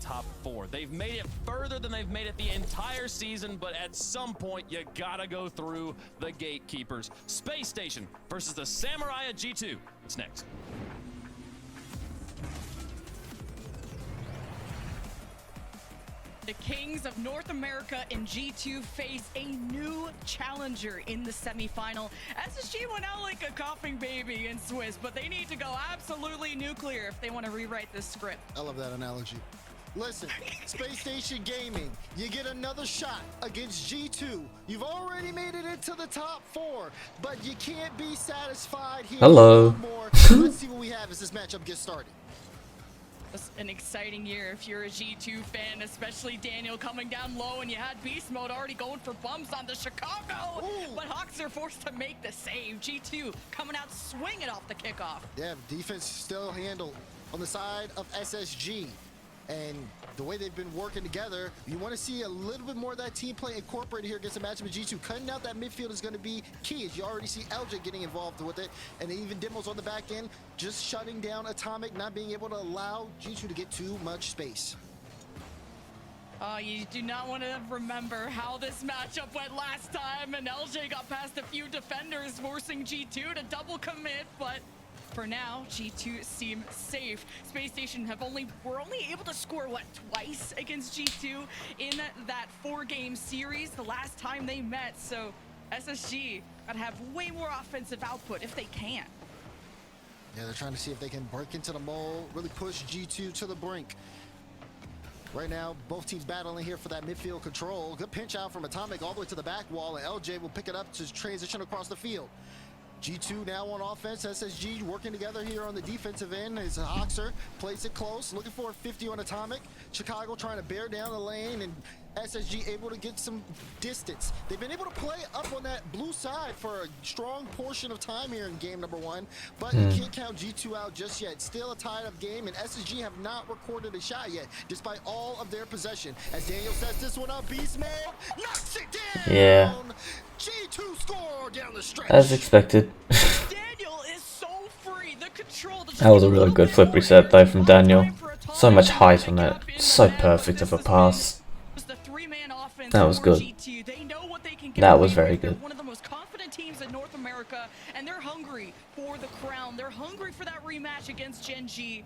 top 4. They've made it further than they've made it the entire season, but at some point, you gotta go through the gatekeepers. SpaceStation versus the Samurai at G2. It's next. The Kings of North America in G2 face a new challenger in the semifinal. SSG went out like a coughing baby in Swiss, but they need to go absolutely nuclear if they want to rewrite this script. I love that analogy. Listen, SpaceStation Gaming, you get another shot against G2. You've already made it into the top 4, but you can't be satisfied here. Hello. More. Let's see what we have as this matchup gets started. It's an exciting year if you're a G2 fan, especially Daniel coming down low, and you had Beast Mode already going for bumps on the Chicago. Ooh. But Hawks are forced to make the save. G2 coming out swinging off the kickoff. Yeah, defense still handled on the side of SSG. And the way they've been working together, you want to see a little bit more of that team play incorporated here against a matchup with G2. Cutting out that midfield is going to be key. As you already see LJ getting involved with it, and even Demos on the back end, just shutting down Atomic, not being able to allow G2 to get too much space. You do not want to remember how this matchup went last time, and LJ got past a few defenders, forcing G2 to double commit, but for now, G2 seem safe. SpaceStation were only able to score, what, twice against G2 in that 4-game series the last time they met. So SSG gotta have way more offensive output if they can. Yeah, they're trying to see if they can break into the mold, really push G2 to the brink. Right now, both teams battling here for that midfield control. Good pinch out from Atomic all the way to the back wall, and LJ will pick it up to transition across the field. G2 now on offense, SSG working together here on the defensive end as Hoxer plays it close, looking for a 50 on Atomic. Chicago trying to bear down the lane, and SSG able to get some distance. They've been able to play up on that blue side for a strong portion of time here in game number 1, but you can't count G2 out just yet. Still a tied-up game, and SSG have not recorded a shot yet, despite all of their possession. As Daniel sets this one up, Beast Mode knocks it down! Yeah. G2 score down the stretch. As expected. Daniel is so free. The control. That was a really good flip reset though from Daniel. So much height on it. So perfect of a pass. That was good. That was very good. One of the most confident teams in North America, and they're hungry for the crown. They're hungry for that rematch against Gen G.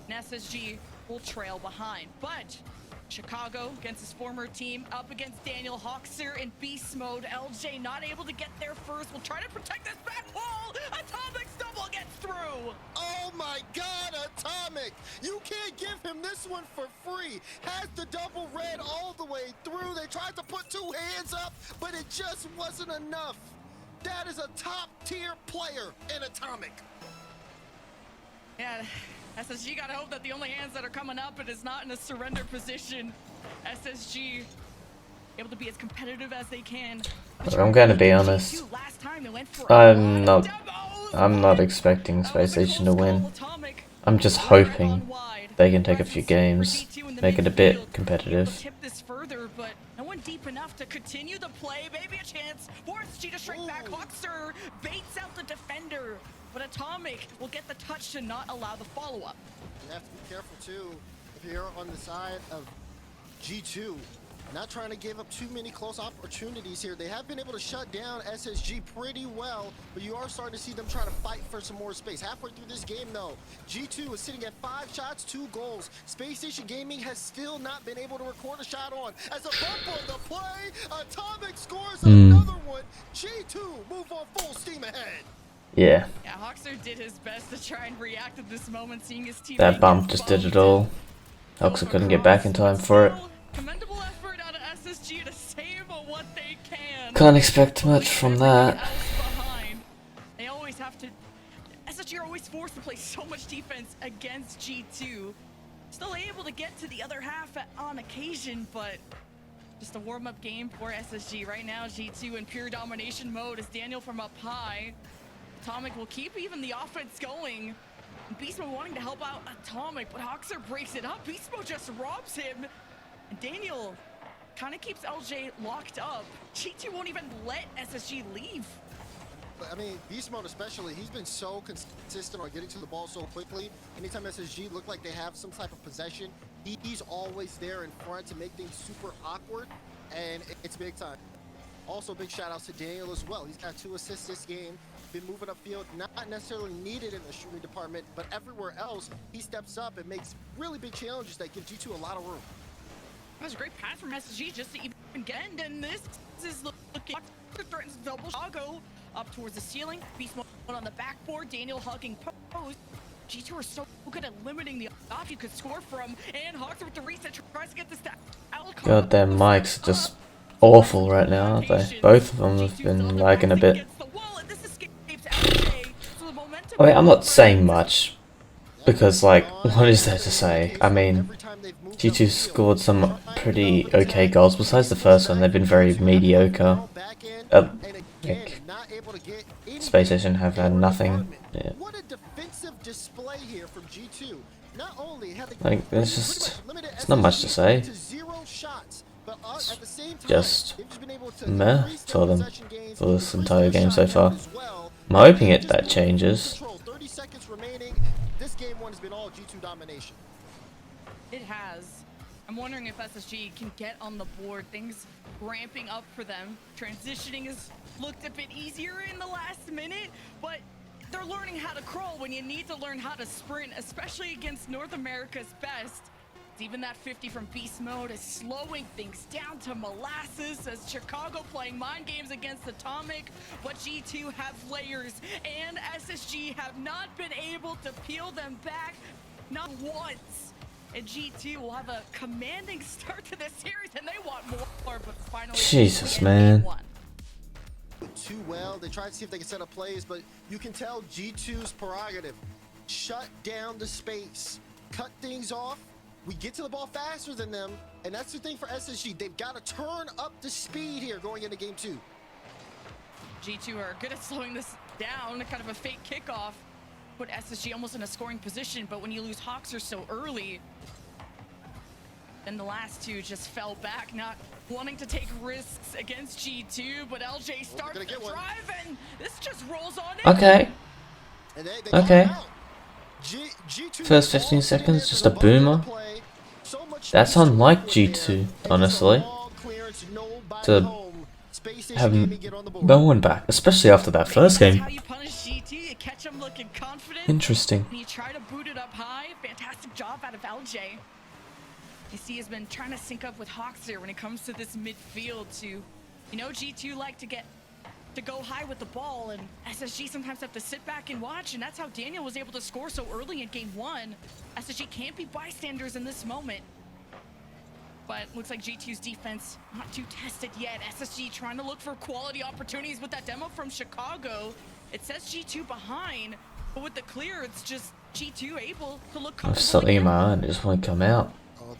And SSG will trail behind. But Chicago against his former team, up against Daniel Hoxer in beast mode. LJ not able to get there first. We'll try to protect this back wall. Atomic double gets through. Oh my God, Atomic! You can't give him this one for free. Has the double red all the way through. They tried to put 2 hands up, but it just wasn't enough. That is a top tier player in Atomic. Yeah, SSG gotta hope that the only hands that are coming up, it is not in a surrender position. SSG able to be as competitive as they can. I'm gonna be honest. I'm not expecting SpaceStation to win. I'm just hoping they can take a few games, make it a bit competitive. Tip this further, but no one deep enough to continue the play. Maybe a chance for SG to strike back. Hoxer baits out the defender, but Atomic will get the touch to not allow the follow-up. You have to be careful too if you're on the side of G2. Not trying to give up too many close opportunities here. They have been able to shut down SSG pretty well, but you are starting to see them try to fight for some more space. Halfway through this game though, G2 is sitting at 5 shots, 2 goals. SpaceStation Gaming has still not been able to record a shot on. As a bump on the play, Atomic scores another one. G2 move on full steam ahead. Yeah. Yeah, Hoxer did his best to try and react at this moment, seeing his team. That bump just did it all. Hoxer couldn't get back in time for it. Commendable effort out of SSG to save what they can. Can't expect much from that. They always have to. SSG are always forced to play so much defense against G2. Still able to get to the other half on occasion, but just a warm-up game for SSG. Right now, G2 in pure domination mode as Daniel from up high. Atomic will keep even the offense going. Beast Mode wanting to help out Atomic, but Hoxer breaks it up. Beast Mode just robs him. And Daniel kind of keeps LJ locked up. G2 won't even let SSG leave. I mean, Beast Mode especially, he's been so consistent on getting to the ball so quickly. Anytime SSG look like they have some type of possession, He's always there in front to make things super awkward, and it's big time. Also, big shout outs to Daniel as well. He's got 2 assists this game. Been moving upfield, not necessarily needed in the shooting department, but everywhere else, he steps up and makes really big challenges that give G2 a lot of room. That was a great pass from SSG just to even get in, and this is looking threatens double Chicago up towards the ceiling. Beast mode on the backboard, Daniel hugging post. G2 are so good at limiting the off you could score from, and Hawks with the reset tries to get this to Alcon. God, their mics are just awful right now, aren't they? Both of them have been lagging a bit. I mean, I'm not saying much, because, like, what is there to say? I mean, G2 scored some pretty okay goals. Besides the first one, they've been very mediocre. Like, SpaceStation have had nothing. Yeah. Like, there's just, it's not much to say. It's just meh for them for this entire game so far. I'm hoping that changes. 30 seconds remaining. This game one has been all G2 domination. It has. I'm wondering if SSG can get on the board. Things ramping up for them. Transitioning has looked a bit easier in the last minute, but they're learning how to crawl when you need to learn how to sprint, especially against North America's best. Even that 50 from beast mode is slowing things down to molasses as Chicago playing mind games against Atomic, but G2 have layers and SSG have not been able to peel them back, not once. And G2 will have a commanding start to this series and they want more, but finally Jesus, man. Too well. They try to see if they can set up plays, but you can tell G2's prerogative. Shut down the space, cut things off. We get to the ball faster than them, and that's the thing for SSG. They've got to turn up the speed here going into game 2. G2 are good at slowing this down, kind of a fake kickoff. Put SSG almost in a scoring position, but when you lose Hawkser so early, then the last two just fell back, not wanting to take risks against G2, but LJ starts the drive, and this just rolls on in. Okay. And they Okay. G2 First 15 seconds, just a boomer. That's unlike G2, honestly, to have no one back, especially after that first game. Interesting. You try to boot it up high. Fantastic job out of LJ. AC has been trying to sync up with Hawkser when it comes to this midfield to, you know, G2 like to go high with the ball, and SSG sometimes have to sit back and watch, and that's how Daniel was able to score so early in game 1. SSG can't be bystanders in this moment. But looks like G2's defense not too tested yet. SSG trying to look for quality opportunities with that demo from Chicago. It says G2 behind, but with the clear, it's just G2 able to look comfortable. There's something in my eye, it just won't come out. Oh,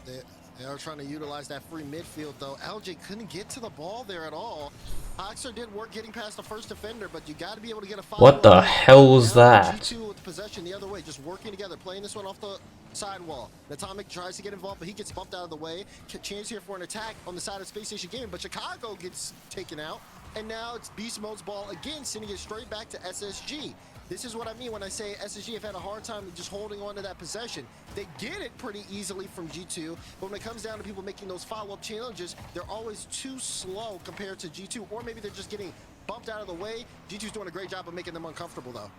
they are trying to utilize that free midfield, though. LJ couldn't get to the ball there at all. Hawkser did work getting past the first defender, but you got to be able to get a foul. What the hell was that? G2 with possession the other way, just working together, playing this one off the sidewall. Atomic tries to get involved, but he gets bumped out of the way. Chance here for an attack on the side of SpaceStation game, but Chicago gets taken out, and now it's Beast Mode's ball again, sending it straight back to SSG. This is what I mean when I say SSG have had a hard time just holding on to that possession. They get it pretty easily from G2, but when it comes down to people making those follow-up challenges, they're always too slow compared to G2, or maybe they're just getting bumped out of the way. G2's doing a great job of making them uncomfortable, though.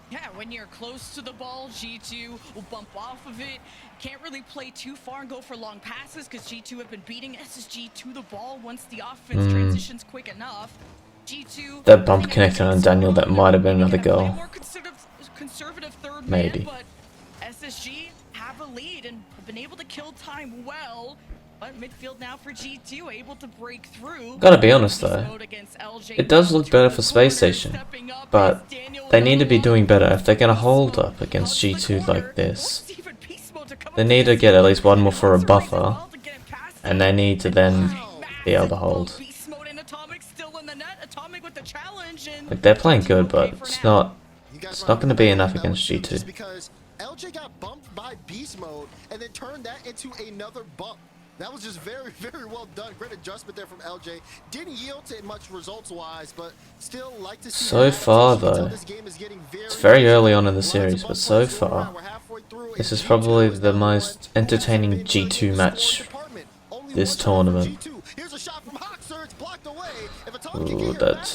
Yeah, when you're close to the ball, G2 will bump off of it. Can't really play too far and go for long passes because G2 have been beating SSG to the ball once the offense transitions quick enough. G2, that bump connected on Daniel, that might have been another goal. Conservative third maybe. Man, but SSG have a lead and have been able to kill time well. But midfield now for G2, able to break through. Gotta be honest though, it does look better for SpaceStation, but they need to be doing better if they're gonna hold up against G2 like this. They need to get at least one more for a buffer, and they need to then be able to hold. Like, they're playing good, but it's not going to be enough against G2. Because LJ got bumped by beast mode and then turned that into another bump. That was just very, very well done. Great adjustment there from LJ. Didn't yield to much results-wise, but still like to see. So far, though, it's very early on in the series, but so far, this is probably the most entertaining G2 match this tournament. Ooh, that's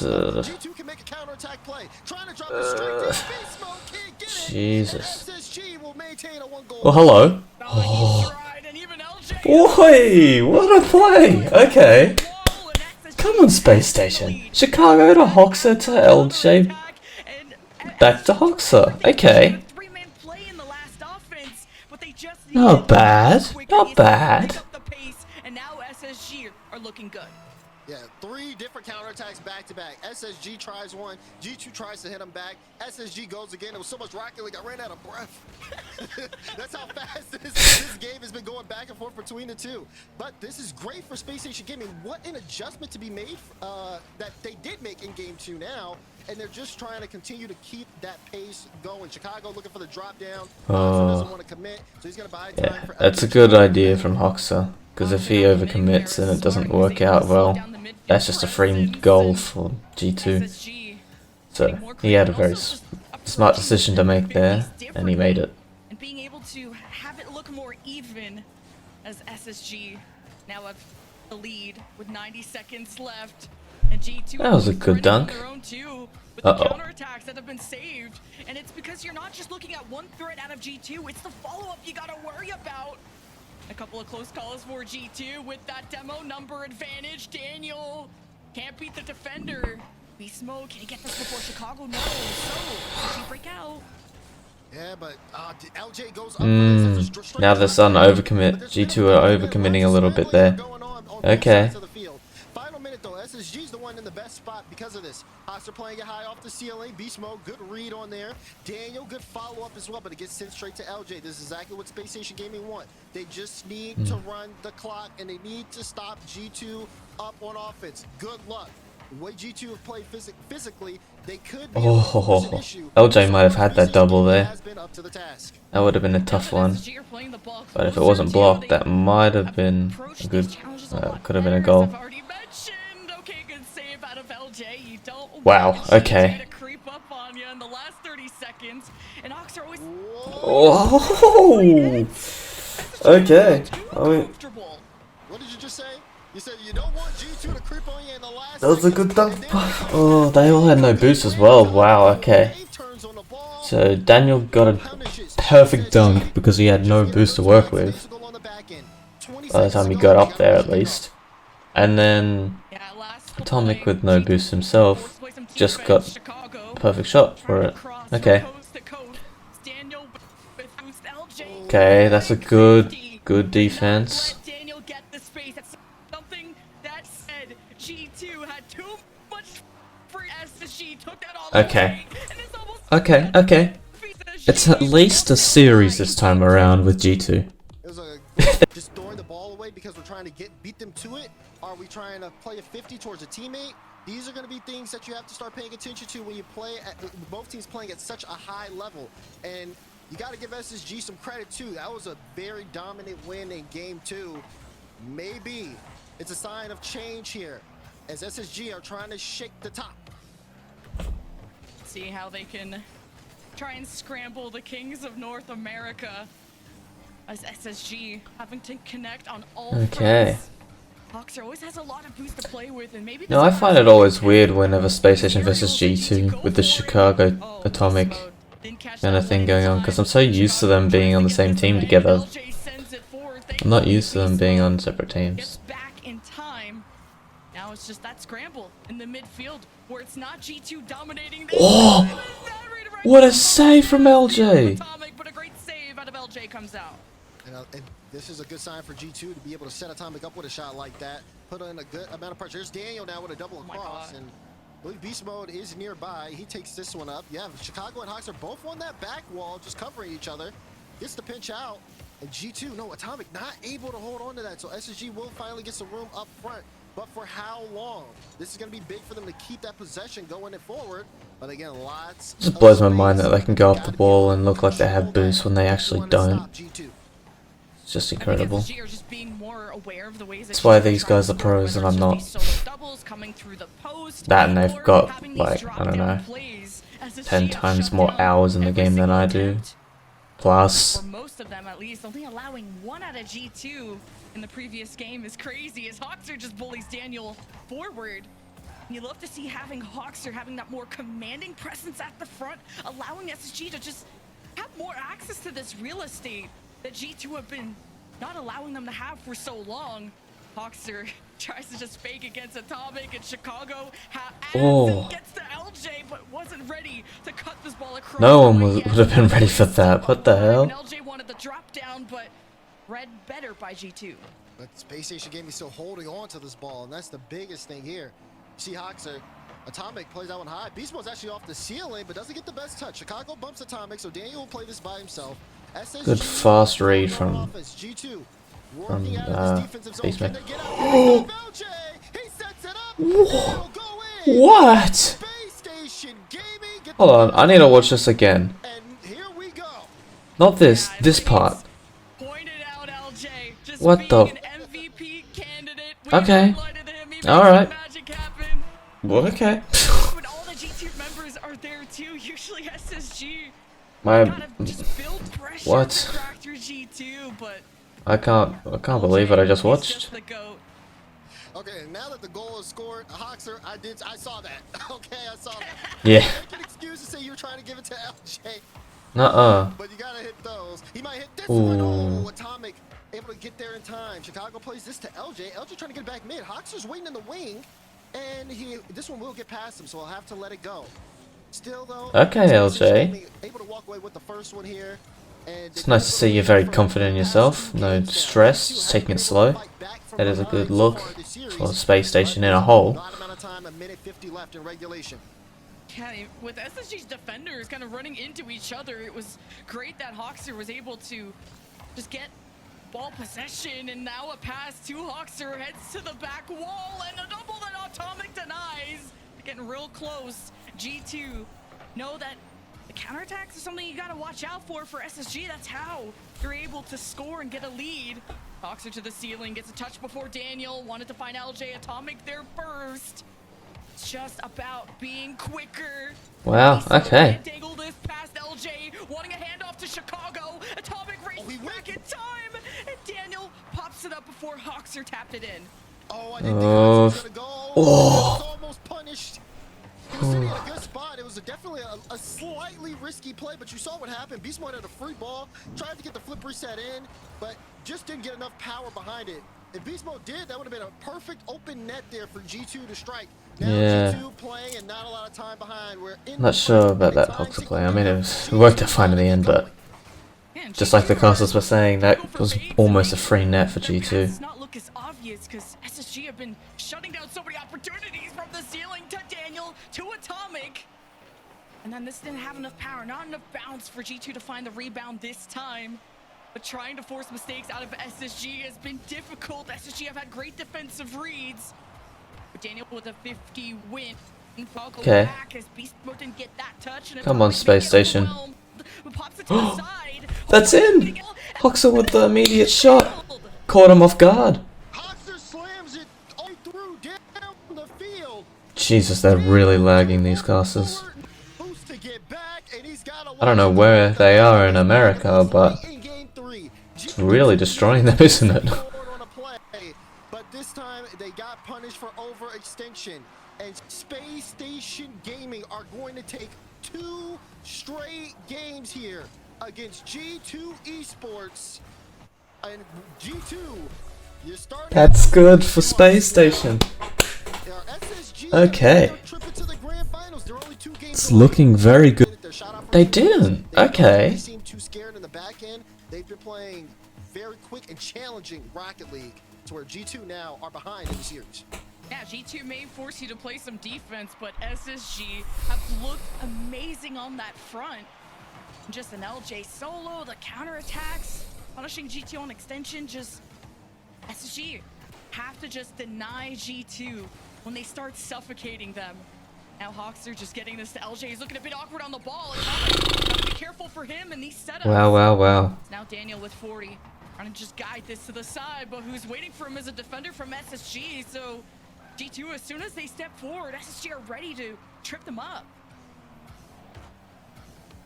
Jesus. Oh, hello. Oh. Boy, what a play! Okay. Come on, SpaceStation. Chicago to Hoxer to LJ. Back to Hoxer. Okay. Not bad. Not bad. And now SSG are looking good. Yeah, 3 different counterattacks back to back. SSG tries one, G2 tries to hit him back. SSG goes again. It was so much Rocket League, I ran out of breath. That's how fast this game has been going back and forth between the two. But this is great for SpaceStation Gaming. What an adjustment to be made that they did make in Game 2 now. And they're just trying to continue to keep that pace going. Chicago looking for the drop down. Doesn't want to commit, so he's going to buy time for that's a good idea from Hoxer. Because if he overcommits and it doesn't work out well, that's just a free goal for G2. So he had a very smart decision to make there, and he made it. And being able to have it look more even as SSG now have the lead with 90 seconds left. And G2 that was a good dunk. With the counterattacks that have been saved. And it's because you're not just looking at one threat out of G2, it's the follow-up you gotta worry about. A couple of close calls for G2 with that demo number advantage. Daniel can't beat the defender. Beast Mode, can he get this before Chicago? No. So, does he break out? Yeah, but LJ goes up. Now the Sun overcommit. G2 are overcommitting a little bit there. Okay. Final minute though, SSG's the one in the best spot because of this. Hoxer playing it high off the ceiling. Beast Mode, good read on there. Daniel, good follow-up as well, but it gets sent straight to LJ. This is exactly what SpaceStation Gaming want. They just need to run the clock, and they need to stop G2 up on offense. Good luck. The way G2 have played physically, they could be an issue. LJ might have had that double there. That would have been a tough one. But if it wasn't blocked, that might have been a good, could have been a goal. Wow, okay. Oh, okay. What did you just say? You said you don't want G2 to creep on you in the last. That was a good dunk. Oh, they all had no boost as well. Wow, okay. So Daniel got a perfect dunk because he had no boost to work with. By the time he got up there, at least. And then Atomic with no boost himself just got a perfect shot for it. Okay. Okay, that's a good defense. Okay. Okay. It's at least a series this time around with G2. Just throwing the ball away because we're trying to beat them to it? Are we trying to play a 50 towards a teammate? These are going to be things that you have to start paying attention to when you play at both teams playing at such a high level. And you got to give SSG some credit too. That was a very dominant win in Game 2. Maybe it's a sign of change here as SSG are trying to shake the top. See how they can try and scramble the Kings of North America as SSG having to connect on all fronts. Hoxer always has a lot of boost to play with, and maybe. No, I find it always weird whenever SpaceStation versus G2 with the Chicago Atomic kind of thing going on, because I'm so used to them being on the same team together. I'm not used to them being on separate teams. Back in time. Now it's just that scramble in the midfield where it's not G2 dominating. Oh! What a save from LJ! But a great save out of LJ comes out. And this is a good sign for G2 to be able to set Atomic up with a shot like that. Put in a good amount of pressure. There's Daniel now with a double across. And I believe Beast Mode is nearby. He takes this one up. Yeah, Chicago and Hoxer both on that back wall, just covering each other. Gets the pinch out. And G2, no, Atomic not able to hold on to that. So SSG will finally get some room up front. But for how long? This is going to be big for them to keep that possession going forward. But again, lots. It just blows my mind that they can go up the wall and look like they have boost when they actually don't. It's just I think incredible. SSG are just being more aware of the ways that That's why G2 these try guys to are score, pros and whether I'm it's just not. these solo doubles coming through the post, That and they've or got, having these like, I don't drop-down know, plays. SSG 10 have times shut more down hours in the every game than single I do. attempt. Plus, For most of them, at least, only allowing 1 out of G2 in the previous game is crazy, as Hawkster just bullies Daniel forward. And you love to see having Hawkster having that more commanding presence at the front, allowing SSG to just have more access to this real estate that G2 have been not allowing them to have for so long. Hawkster tries to just fake against Atomic, and Chicago Oh. gets to LJ, but wasn't ready to cut this ball across. no one would have been ready for that. What the hell? LJ wanted the drop down, but read better by G2. But SpaceStation Gaming still holding on to this ball, and that's the biggest thing here. See Hoxer, Atomic plays that one high. Beast Mode's actually off the ceiling, but doesn't get the best touch. Chicago bumps Atomic, so Daniel will play this by himself. SSG Good fast read from G2 working out of this defensive zone. Baseman. Can they get out? LJ, he sets it up. It'll go in. What? SpaceStation Gaming. Get Hold the on, I need to watch this again. And here we go. Not this, Yeah, this please part. Pointed out LJ, just What being the- an MVP candidate. We Okay. highlighted him. He makes Alright. the magic happen. Well, okay. When all the G2 members are there too, usually SSG My, gotta just build pressure what? to crack through G2, but I can't believe what I just he's watched. just the GOAT. Okay, now that the goal is scored, Hoxer, I saw that. Okay, I saw that. Yeah. Make an excuse to say you were trying to give it to LJ, Nuh-uh. but you gotta hit those. He might hit this one. Ooh. Oh, Atomic able to get there in time. Chicago plays this to LJ. LJ trying to get it back mid. Hoxer's waiting in the wing, and this one will get past him, so I'll have to let it go. Still though, Okay, LJ. able to walk away with the first one here. And It's nice to see you're very confident in yourself. No stress, just taking it slow. That is a good look for SpaceStation in a whole. Not amount of time, a minute 50 left in regulation. Yeah, with SSG's defenders kind of running into each other, it was great that Hawkster was able to just get ball possession, and now a pass to Hawkster heads to the back wall, and a double that Atomic denies. Getting real close. G2 know that the counterattacks are something you gotta watch out for SSG. That's how you're able to score and get a lead. Hawkster to the ceiling, gets a touch before Daniel. Wanted to find LJ. Atomic there first. It's just about being quicker. Wow, okay. Dangle this past LJ, wanting a handoff to Chicago. Atomic races back in time, and Daniel pops it up before Hawkster tapped it in. Oh, I didn't think Hawkster was gonna go. Oh. It was almost punished. He was sitting in a good spot. It was definitely a slightly risky play, but you saw what happened. Beast Mode had a free ball, tried to get the flip reset in, but just didn't get enough power behind it. If Beast Mode did, that would have been a perfect open net there for G2 to strike. Now Yeah. G2 playing and not a lot of time behind. We're in Not sure about that Hoxer play. I mean, it worked out fine in the end, but just like the casters were saying, that was almost a free net for G2. It's not look as obvious because SSG have been shutting down so many opportunities from the ceiling to Daniel to Atomic. And then this didn't have enough power, not enough bounce for G2 to find the rebound this time. But trying to force mistakes out of SSG has been difficult. SSG have had great defensive reads. But Daniel with a 50 win. Okay. Come on, SpaceStation. That's in! Hoxer with the immediate shot. Caught him off guard. Hoxer slams it all through down the field. Jesus, they're really lagging, these casters. Who's to get back, and he's got I don't know where they are in America, but it's really destroying them, isn't it? But this time they got punished for overextension, and SpaceStation Gaming are going to take 2 straight games here against G2 Esports. And G2, you're starting. That's good for SpaceStation. Okay. It's looking very good. They didn't. Okay. They seem too scared in the back end. They've been playing very quick and challenging Rocket League to where G2 now are behind in the series. Yeah, G2 may force you to play some defense, but SSG have looked amazing on that front. Just an LJ solo, the counterattacks, punishing G2 on extension, just SSG have to just deny G2 when they start suffocating them. Now Hawkster just getting this to LJ. He's looking a bit awkward on the ball. Gotta be careful for him in these setups. Wow. Now Daniel with 40. trying to just guide this to the side, but who's waiting for him is a defender from SSG. So G2, as soon as they step forward, SSG are ready to trip them up.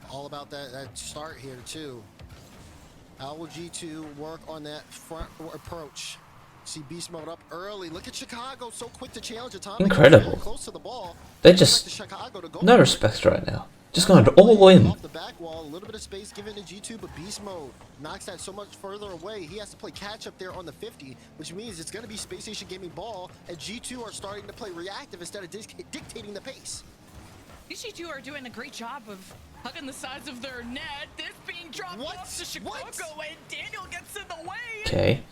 All about that start here too. How will G2 work on that front approach? See beast mode up early. Look at Chicago, so quick to challenge Atomic. Incredible. Close to the ball. They just no respect right now. Just going all in. Off the back wall, a little bit of space given to G2, but beast mode knocks that so much further away. He has to play catch up there on the 50, which means it's going to be SpaceStation Gaming ball, and G2 are starting to play reactive instead of dictating the pace. These G2 are doing a great job of hugging the sides of their net. This being dropped off to Chicago, and Daniel gets in the way. Okay.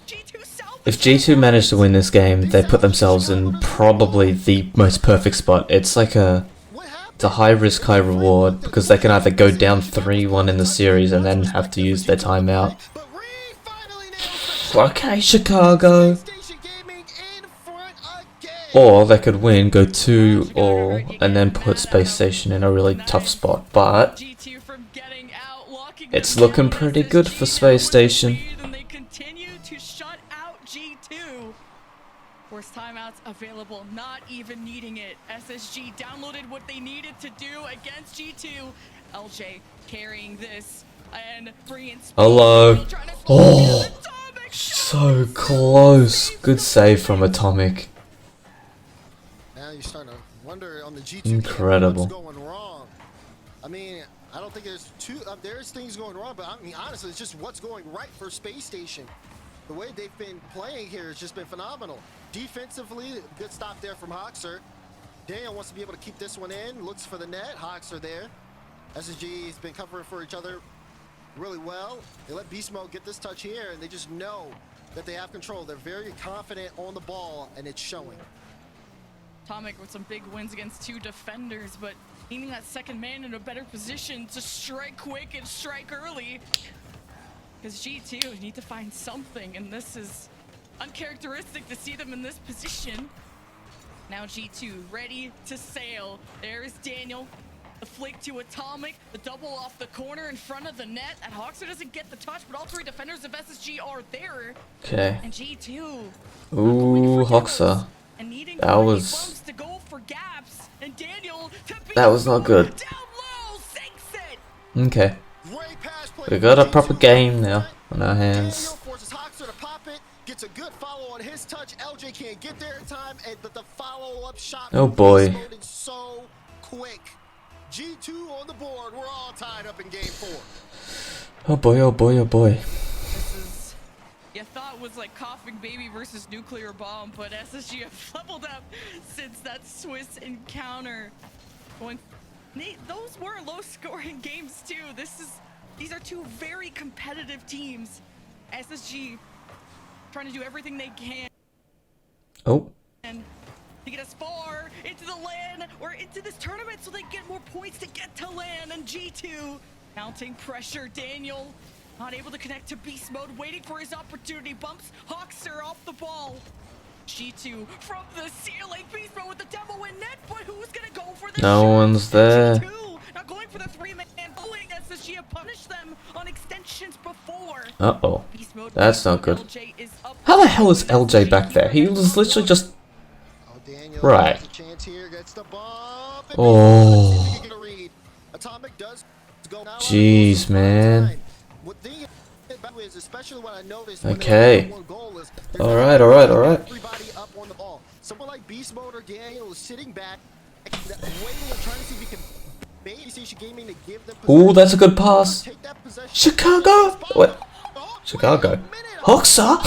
If G2 manage to win this game, they put themselves in probably the most perfect spot. It's like it's a high risk, high reward, because they can either go down 3-1 in the series and then have to use their timeout. Okay, Chicago. Or they could win, go 2-all, and then put SpaceStation in a really tough spot. But it's looking pretty good for SpaceStation. Force timeouts available, not even needing it. SSG downloaded what they needed to do against G2. LJ carrying this and bringing speed. Hello. Oh, so close. Good save from Atomic. Now you're starting to wonder on the G2 Incredible. what's going wrong. I mean, I don't think there's things going wrong, but I mean, honestly, it's just what's going right for SpaceStation. The way they've been playing here has just been phenomenal. Defensively, good stop there from Hoxer. Daniel wants to be able to keep this one in, looks for the net. Hoxer there. SSG has been covering for each other really well. They let Beast Mode get this touch here, and they just know that they have control. They're very confident on the ball, and it's showing. Atomic with some big wins against 2 defenders, but needing that second man in a better position to strike quick and strike early. Because G2 need to find something, and this is uncharacteristic to see them in this position. Now G2 ready to sail. There's Daniel. The flick to Atomic. The double off the corner in front of the net. And Hoxer doesn't get the touch, but all 3 defenders of SSG are there. Okay. And G2. Ooh, Hoxer. That was... To go for gaps. And Daniel that was not good. Down low, sinks it. Okay. We got a proper game now on our hands. Forces Hoxer to pop it, gets a good follow on his touch. LJ can't get there in time, but the follow-up shot. Oh boy. So quick. G2 on the board. We're all tied up in game 4. Oh boy, oh boy, oh boy. This is, you thought was like coughing baby versus nuclear bomb, but SSG have leveled up since that Swiss encounter. Those were low-scoring games too. These are 2 very competitive teams. SSG trying to do everything they can. Oh. And to get as far into the LAN or into this tournament so they get more points to get to LAN. And G2 mounting pressure. Daniel not able to connect to beast mode, waiting for his opportunity. Bumps Hoxer off the ball. G2 from the ceiling. Beast mode with the demo in net, but who's gonna go for the No one's there. G2 not going for the 3-man bullying. SSG have punished them on extensions before. Uh-oh. That's not good. How the hell is LJ back there? He was literally just... Right. Oh. Jeez, man. Okay. Alright, alright, alright. Someone like Beast Mode or Daniel is sitting back, waiting and trying to see if he can bait SpaceStation Gaming to give them. Ooh, that's a good pass. Chicago? What? Chicago? Hoxer?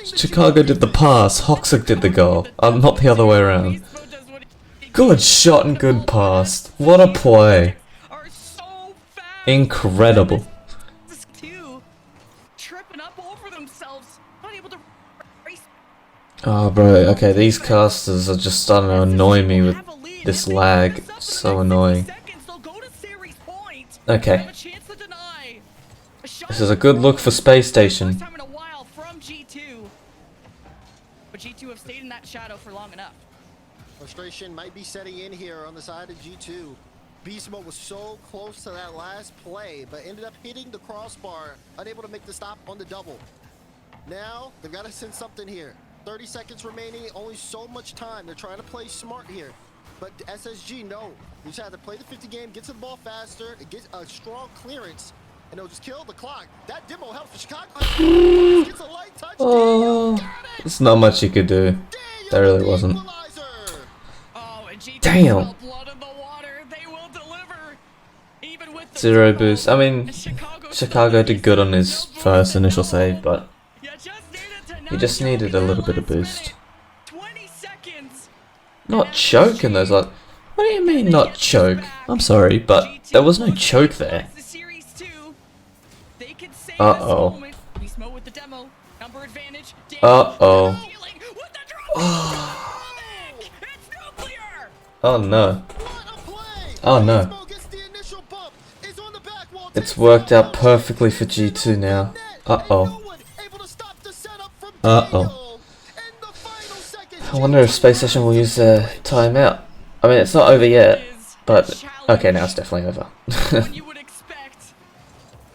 Chicago did the pass, Hoxer did the goal. Not the other way around. Good shot and good pass. What a play. Incredible. Oh bro, okay, these casters are just starting to annoy me with this lag. It's so annoying. Okay. This is a good look for SpaceStation. But G2 have stayed in that shadow for long enough. Frustration might be setting in here on the side of G2. Beast Mode was so close to that last play, but ended up hitting the crossbar, unable to make the stop on the double. Now, they've got to send something here. 30 seconds remaining, only so much time. They're trying to play smart here. But SSG, no. You just have to play the 50 game, get to the ball faster, and get a strong clearance, and it'll just kill the clock. That demo helps for Chicago. Gets a light touch. Oh, there's not much you could do. There really wasn't. Damn. Zero boost. I mean, Chicago did good on his first initial save, but he just needed a little bit of boost. Not choke in those. Like, what do you mean not choke? I'm sorry, but there was no choke there. Uh-oh. Uh-oh. Oh no. Oh no. It's worked out perfectly for G2 now. Uh-oh. Uh-oh. I wonder if SpaceStation will use their timeout. I mean, it's not over yet, but okay, now it's definitely over. You would expect.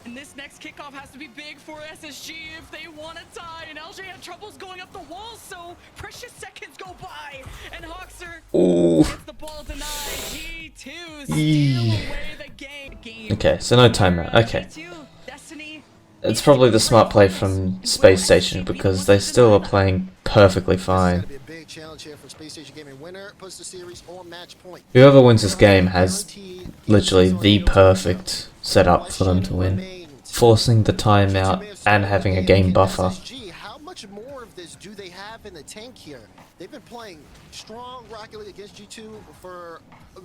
And this next kickoff has to be big for SSG if they want to tie. And LJ had troubles going up the wall, so precious seconds go by. And Hoxer gets the ball denied. G2 steal away the game. Okay, so no timeout. Okay. It's probably the smart play from SpaceStation because they still are playing perfectly fine. Whoever wins this game has literally the perfect setup for them to win, forcing the timeout and having a game buffer. How much more of this do they have in the tank here? They've been playing strong Rocket League against G2 for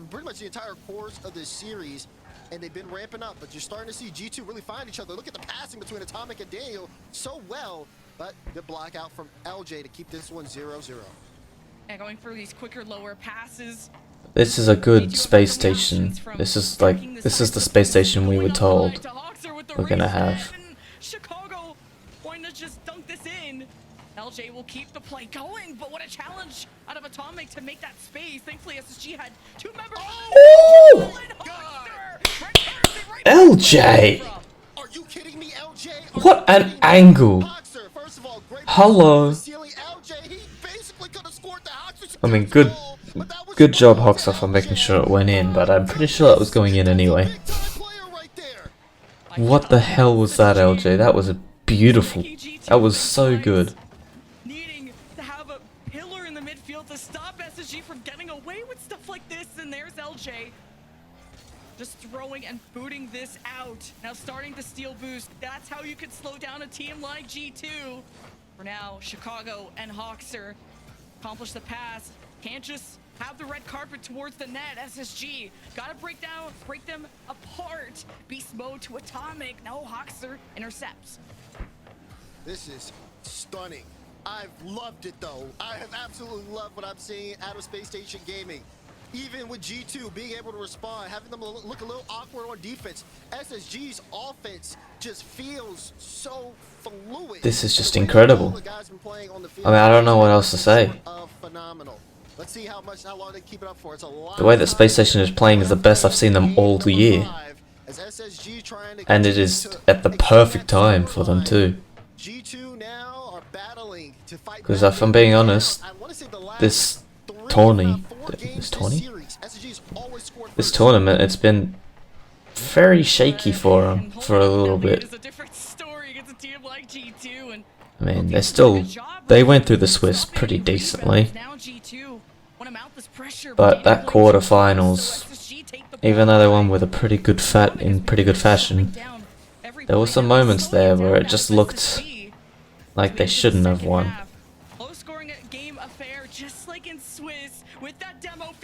pretty much the entire course of this series, and they've been ramping up, but you're starting to see G2 really find each other. Look at the passing between Atomic and Daniel so well, but good block out from LJ to keep this one 0-0. And going for these quicker, lower passes. This is a good SpaceStation. This is the SpaceStation we were told we're gonna have. Chicago, why not just dunk this in? LJ will keep the play going, but what a challenge out of Atomic to make that space. Thankfully, SSG had two members. Oh! LJ! Are you kidding me, LJ? What an angle! Hello. I mean, good job, Hoxer, for making sure it went in, but I'm pretty sure it was going in anyway. What the hell was that, LJ? That was beautiful. That was so good. Needing to have a pillar in the midfield to stop SSG from getting away with stuff like this, and there's LJ. Just throwing and booting this out. Now starting to steal boost. That's how you could slow down a team like G2. For now, Chicago and Hoxer accomplish the pass. Can't just have the red carpet towards the net. SSG gotta break them apart. Beast mode to Atomic. No, Hoxer intercepts. This is stunning. I've loved it though. I have absolutely loved what I'm seeing out of SpaceStation Gaming. Even with G2 being able to respond, having them look a little awkward on defense, SSG's offense just feels so fluid. This is just incredible. I mean, I don't know what else to say. Phenomenal. Let's see how long they keep it up for. It's a lot. The way that SpaceStation is playing is the best I've seen them all year. And it is at the perfect time for them too. G2 now are battling to fight. Because if I'm being honest, this tournament, it's been very shaky for them for a little bit. I mean, they went through the Swiss pretty decently, but that quarterfinals, even though they won with a pretty good fashion, there were some moments there where it just looked like they shouldn't have won.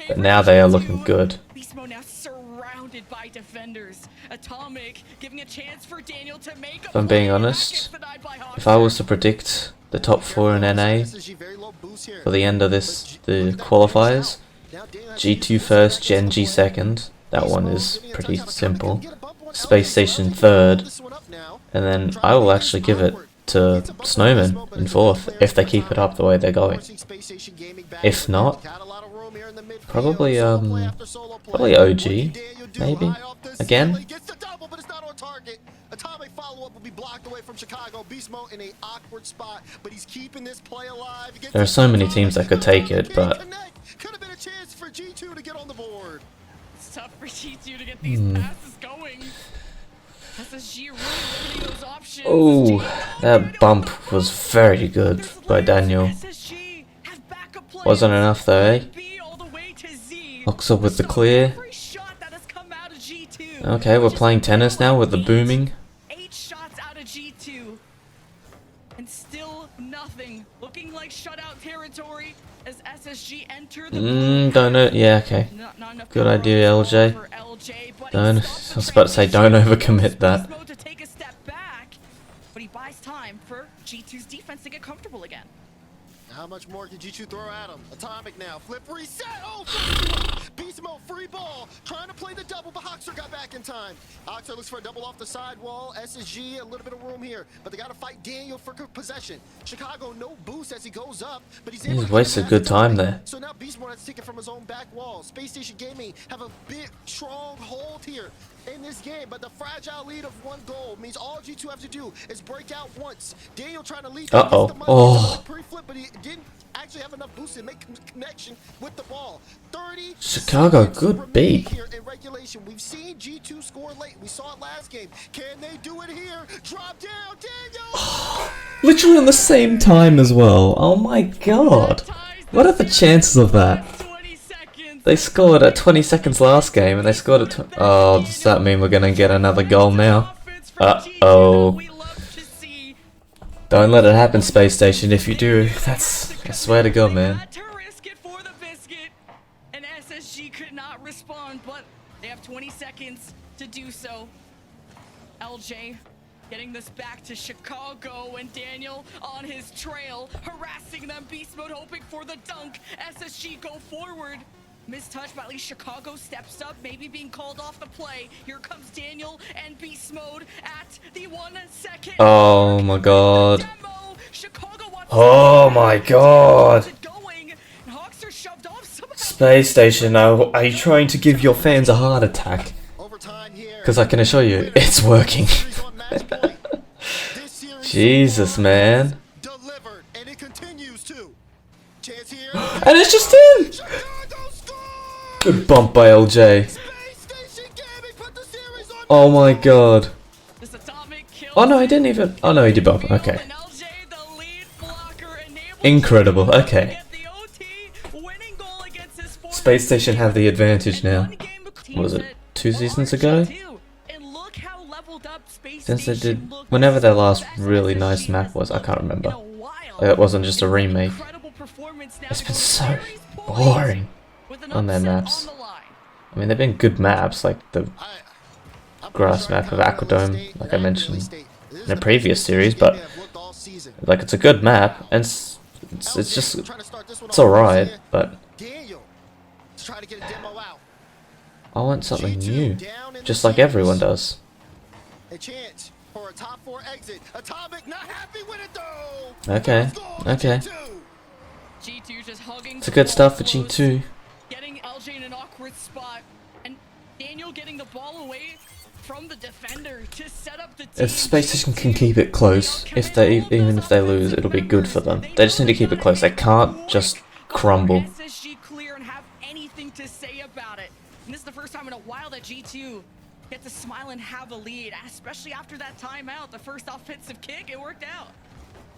But now they are looking good. By defenders. Atomic giving a chance for Daniel to make if I'm being honest, if I was to predict the top 4 in NA for the end of the qualifiers, G2 first, Gen G second, that one is pretty simple, SpaceStation third, and then I will actually give it to Snowman in fourth if they keep it up the way they're going. If not, room here in the midfield. Probably Solo play after solo play. probably What OG, can Daniel do? maybe High off the again. ceiling, gets the double, but it's not on target. Atomic follow-up will be blocked away from Chicago. Beast Mode in a awkward spot, but he's keeping this play alive. There are so many teams that could take it, but could have been a chance for G2 to get on the board. It's tough for G2 to get these passes going. SSG really limiting those options. oh, that bump was very good by Daniel. SSG have backup players. Wasn't enough though, eh? B all the way to Z. Oxa with the clear. Every shot that has come out of G2. Okay, we're playing tennis now with the booming. 8 shots out of G2. And still nothing. Looking like shutout territory as SSG enter the Don't know. Yeah, okay. Not enough Good power idea, on LJ. for LJ, but he Don't. stops I was about to say, the don't transition. overcommit that. Beast Mode to take a step back, but he buys time for G2's defense to get comfortable again. How much more can G2 throw at him? Atomic now. Flip reset. Oh, Beast Mode, free ball. Trying to play the double, but Hoxer got back in time. Hoxer looks for a double off the sidewall. SSG, a little bit of room here, but they got to fight Daniel for possession. Chicago, no boost as he goes up, but he's able He's to wasted get good past time Atomic. there. So now Beast Mode has to take it from his own back wall. SpaceStation Gaming have a big, strong hold here in this game, but the fragile lead of 1 goal means all G2 have to do is break out once. Daniel trying to lead. Uh-oh. Gets the money, Oh. pre-flip, but he didn't actually have enough boost to make connection with the ball. 30 Chicago, seconds good remaining beat. here in regulation. We've seen G2 score late. We saw it last game. Can they do it here? Drop down, Daniel. Literally on the same time as well. Oh my god. What are the chances of that? 20 seconds. They scored at 20 seconds last game, and they scored at. Oh, does that mean we're gonna get another goal now? Offense from G2 that Uh-oh. we love to see. Don't let it happen, SpaceStation. If you do, that's. I swear to God, man. Had to risk it for the biscuit, and SSG could not respond, but they have 20 seconds to do so. LJ getting this back to Chicago, and Daniel on his trail, harassing them. Beast Mode hoping for the dunk. SSG go forward. Mistouch, but at least Chicago steps up, maybe being called off the play. Here comes Daniel and Beast Mode at the 1 second. Oh my god. Demo. Chicago wants Oh my god. going, and Hawks are shoved off somehow. SpaceStation, are you trying to give your fans a heart attack? Overtime here. Because I can assure you, it's working. Series on match point. This series Jesus, man. delivered, and it continues to. Chance here. And it's just in! Chicago scores! Good bump by LJ. SpaceStation Gaming put the series on. Oh my god. This atomic kill. Oh no, he didn't even. Oh no, he did bump. Okay. And LJ, the lead blocker, enables Incredible. him to Okay. get the OT winning goal against his former SpaceStation have the advantage and now. one game between Was it teams 2 that seasons are ago? G2. And look how leveled up Since they SpaceStation did. looked. Whenever their last Best really SSG nice map has was, I looked can't in remember. a while. It wasn't just a It was an remake. incredible performance now It's to been go to so series points boring with an on their upset maps. on the line. I mean, they've been good maps, like the I'm grass pretty map sure of I covered Aquadome, Lily State, like I that mentioned Lily State. This is in a the previous best series, game but I've looked all season. like it's a good map, and it's just Trying to start this one it's off alright, here. but Daniel is trying to get a demo out. I want something G2 new, down in just the like everyone series. does. A chance for a top 4 exit. Atomic not happy with it though. Okay, Let's go, okay. G2. G2 just hugging. It's a good start for G2. Getting LJ in an awkward spot, and Daniel getting the ball away from the defender to set up the team. If SpaceStation can keep it close, even if they lose, it'll be good for them. They just need to keep it close. They can't just crumble. SSG clear and have anything to say about it. And this is the first time in a while that G2 get to smile and have a lead, especially after that timeout. The first offensive kick, it worked out.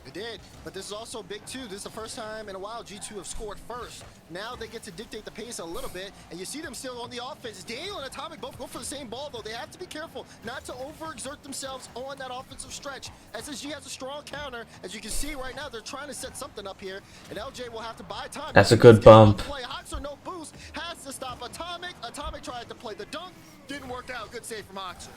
It did, but this is also big too. This is the first time in a while G2 have scored first. Now they get to dictate the pace a little bit, and you see them still on the offense. Daniel and Atomic both go for the same ball, though. They have to be careful not to overexert themselves on that offensive stretch. SSG has a strong counter. As you can see right now, they're trying to set something up here, and LJ will have to buy time. That's a good bump. Hoxer, no boost, has to stop Atomic. Atomic tried to play the dunk, didn't work out. Good save from Hoxer.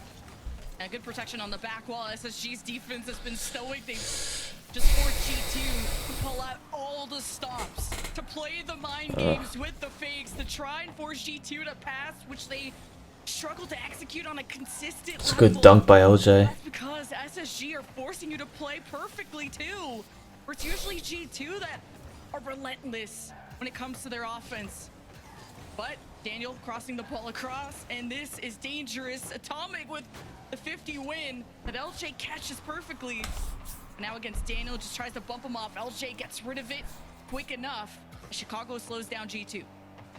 And good protection on the back wall. SSG's defense has been stoic. They've just forced G2 to pull out all the stops, to play the mind games with the fakes, to try and force G2 to pass, which they struggle to execute on a consistent It's a level. good dunk by LJ. That's because SSG are forcing you to play perfectly too. Where it's usually G2 that are relentless when it comes to their offense. But Daniel crossing the ball across, and this is dangerous. Atomic with the 50 win that LJ catches perfectly. Now against Daniel, just tries to bump him off. LJ gets rid of it quick enough. Chicago slows down G2.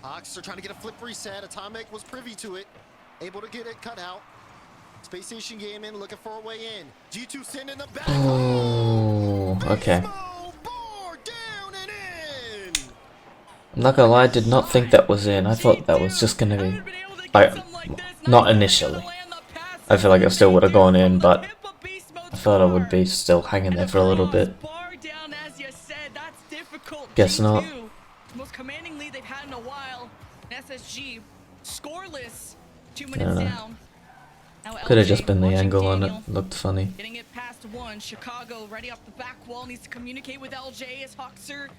Hawks are trying to get a flip reset. Atomic was privy to it, able to get it cut out. SpaceStation Gaming looking for a way in. G2 sending the back. Oh, okay. Bore down and in. I'm not gonna lie, I did not think that was in. I thought that was just gonna be, not initially. I feel like it still would have gone in, but I thought I would be still hanging there for a little bit. Guess not. Most commanding lead they've had in a while. SSG scoreless. 2 minutes down. Could have just been the angle on it. Looked funny. Getting it past one. Chicago ready off the back wall. Needs to communicate with LJ as Hawkser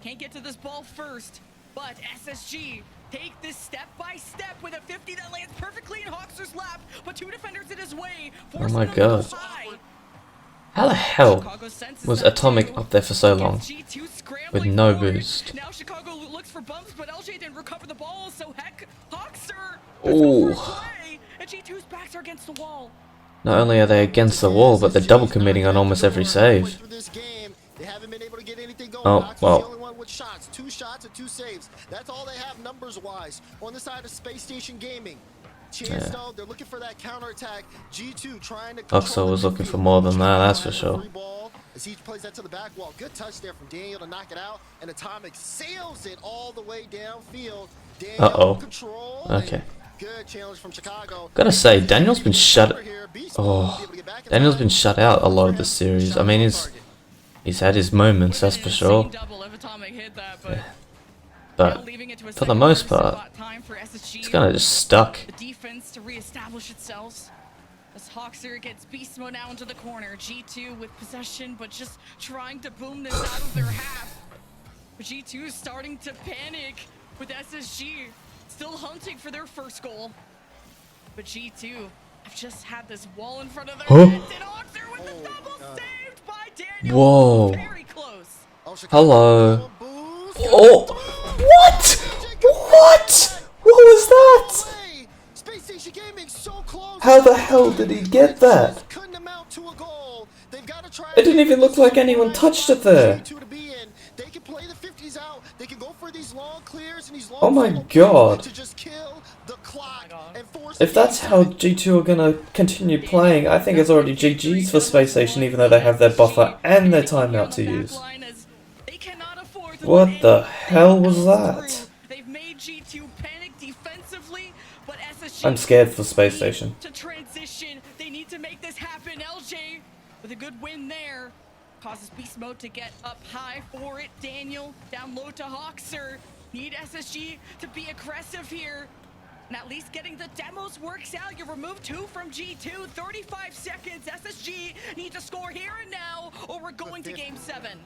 can't get to this ball first. But SSG take this step by step with a 50 that lands perfectly in Hawkser's lap. But 2 defenders in his way. Oh my god. How the hell was Atomic up there for so long with no boost? Now Chicago looks for bumps, but LJ didn't recover the ball, so heck, Hawkser. Oh. And G2's backs are against the wall. Not only are they against the wall, but they're double committing on almost every save. Oh, well. 2 shots and 2 saves. That's all they have numbers wise on the side of SpaceStation Gaming. Chance though, they're looking for that counterattack. G2 trying to Oxo was looking for more than that, that's for sure. As he plays that to the back wall. Good touch there from Daniel to knock it out, and Atomic sails it all the way downfield. Daniel control. Okay. Good challenge from Chicago. Gotta say, Daniel's been shut. Oh, Daniel's been shut out a lot of this series. I mean, he's had his moments, that's for sure. Yeah. But for the most part, it's kind of just stuck. The defense to reestablish itself. As Hawkser gets beast mode now into the corner. G2 with possession, but just trying to boom this out of their half. But G2 is starting to panic with SSG still hunting for their first goal. But G2 have just had this wall in front of their heads, and Hawkser with the double saved by Daniel. Whoa. Very close. Hello. Oh, what? What? What was that? How the hell did he get that? It didn't even look like anyone touched it there. Oh my god. If that's how G2 are gonna continue playing, I think it's already GG's for SpaceStation, even though they have their buffer and their timeout to use. What the hell was that? I'm scared for SpaceStation. To transition, they need to make this happen. LJ with a good win there causes beast mode to get up high for it. Daniel down low to Hawkser. Need SSG to be aggressive here. And at least getting the demos works out. You remove 2 from G2. 35 seconds. SSG need to score here and now, or we're going to game 7.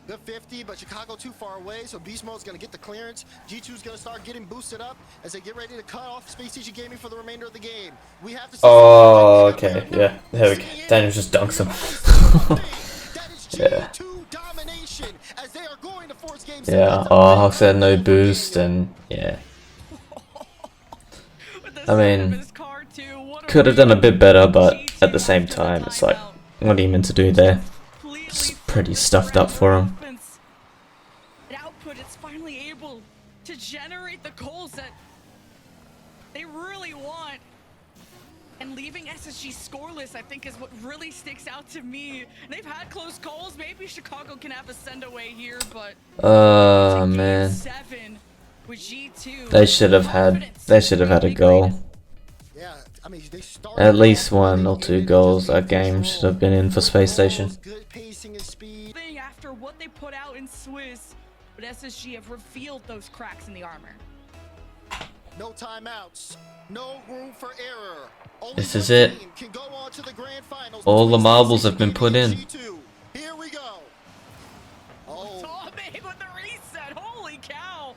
Good 50, but Chicago too far away, so Beast Mode's going to get the clearance. G2's going to start getting boosted up as they get ready to cut off SpaceStation Gaming for the remainder of the game. We have to. Oh, okay, yeah, there we go. Daniel just dunks him. Yeah. Yeah, oh, Hawks had no boost, and yeah. I mean, could have done a bit better, but at the same time, it's like, what are you meant to do there? It's pretty stuffed up for him. Output, it's finally able to generate the goals that they really want. And leaving SSG scoreless, I think, is what really sticks out to me. They've had close calls. Maybe Chicago can have a send away here, but man. 7 with G2. They should have had a goal. At least 1 or 2 goals a game should have been in for SpaceStation. After what they put out in Swiss, but SSG have revealed those cracks in the armor. No timeouts, no room for error. This is it. All the marbles have been put in. Here we go. With the reset. Holy cow.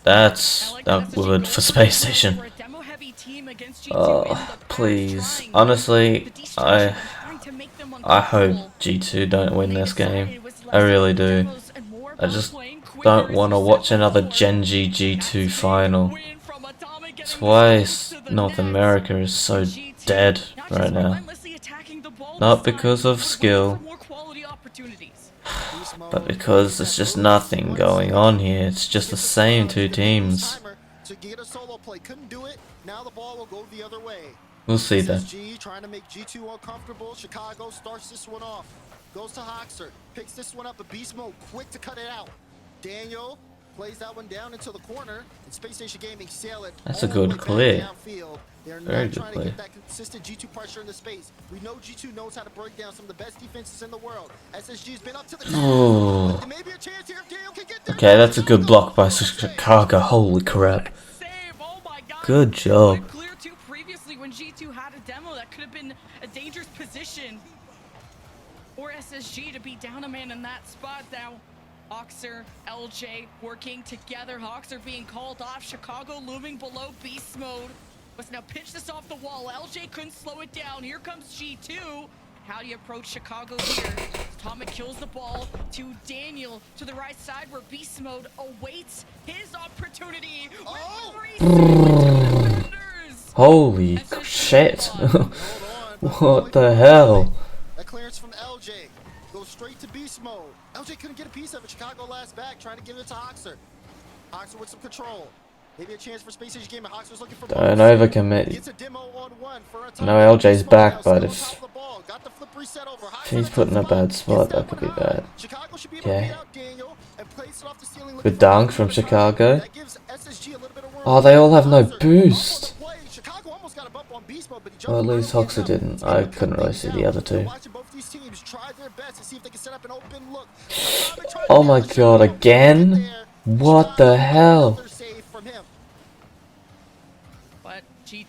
That's not good for SpaceStation. Oh, please. Honestly, I hope G2 don't win this game. I really do. don't want to watch another Genji G2 final. That's why North America is so dead right now. Not because of skill, but because there's just nothing going on here. It's just the same two teams. We'll see then. SSG trying to make G2 uncomfortable. Chicago starts this one off. Goes to Hoxer. Picks this one up, but Beast Mode quick to cut it out. Daniel plays that one down into the corner. And SpaceStation Gaming sail it. That's a good clear. They're Very not good trying play. to get that consistent G2 pressure in the space. We know G2 knows how to break down some of the best defenses in the world. SSG's been up to the Oh. There may be a chance here if Daniel can get there. Okay, that's a good block by Chicago. Holy crap. Good job. Clear two previously when G2 had a demo that could have been a dangerous position for SSG to be down a man in that spot. Now Hoxer, LJ working together. Hoxer being called off. Chicago looming below beast mode. Let's now pitch this off the wall. LJ couldn't slow it down. Here comes G2. How do you approach Chicago here? Atomic kills the ball to Daniel to the right side where beast mode awaits his opportunity. Holy shit. What the hell? That clearance from LJ goes straight to beast mode. LJ couldn't get a piece of it. Chicago last back, trying to give it to Hoxer. Hoxer with some control. Maybe a chance for SpaceStation Gaming. Hoxer's looking for Don't overcommit. Gets a demo on one for a No, LJ's back, but if he's put in a bad spot, that could be bad. Okay. Good dunk from Chicago. Oh, they all have no boost. Well, at least Hoxer didn't. I couldn't really see the other two. Oh my god, again? What the hell?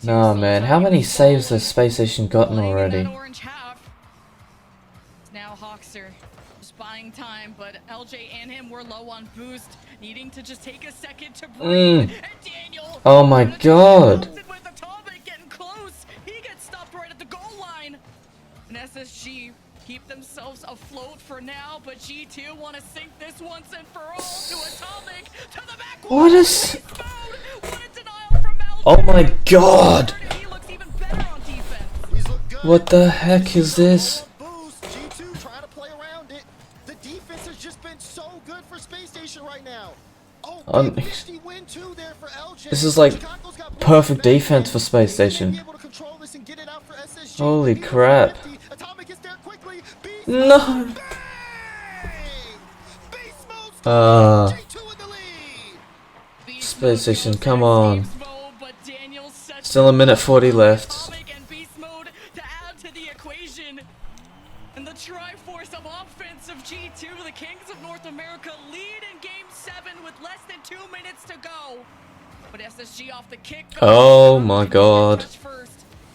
Nah, man, how many saves has SpaceStation gotten already? Now Hoxer just buying time, but LJ and him were low on boost, needing to just take a second to breathe. And Daniel, oh my god! with Atomic getting close, he gets stopped right at the goal line. And SSG keep themselves afloat for now, but G2 want to sink this once and for all to Atomic to the back. What is? What a denial from LJ. Oh my god! He looks even better on defense. What the heck is this? G2 trying to play around it. The defense has just been so good for SpaceStation right now. Oh, win too there for LJ. This is like perfect defense for SpaceStation. Holy crap. No! SpaceStation, come on. Still a minute 40 left. And the Triforce of offense of G2, the Kings of North America, lead in Game 7 with less than 2 minutes to go. But SSG off the kick. Oh my god.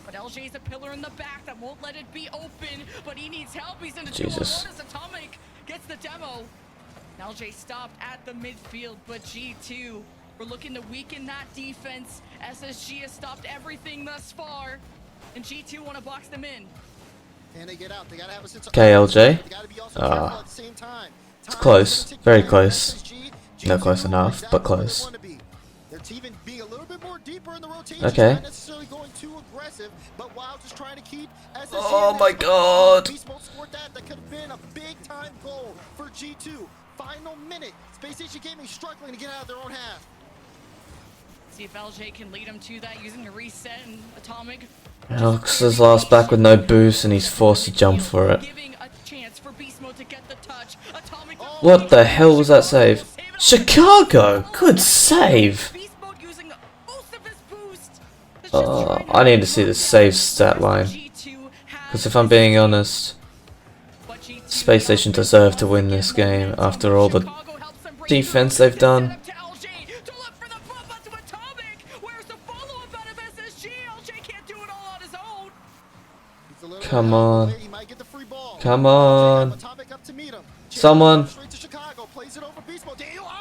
But LJ's a pillar in the back that won't let it be open. But he needs help. He's in a Jesus. Atomic gets the demo. LJ stopped at the midfield, but G2, we're looking to weaken that defense. SSG has stopped everything thus far, and G2 want to box them in. And they get out. They gotta have a sense of KLJ. It's close. Very close. Not close enough, but close. Okay. Oh my god. That could have been a big time goal for G2. Final minute. SpaceStation Gaming struggling to get out of their own half. See if LJ can lead him to that using a reset and Atomic. Hoxer's last back with no boost and he's forced to jump for it. What the hell was that save? Chicago! Good save! I need to see the save stat line. Because if I'm being honest, SpaceStation deserve to win this game after all the defense they've done. Come on. Come on. Someone.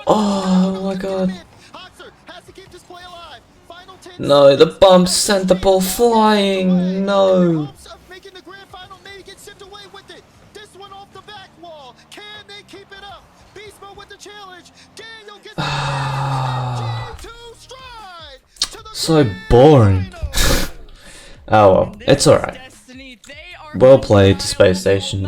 Oh my god. No, the bump sent the ball flying. No. challenge. Daniel gets G2 stride to the So boring. Oh well, it's alright. Well played to SpaceStation.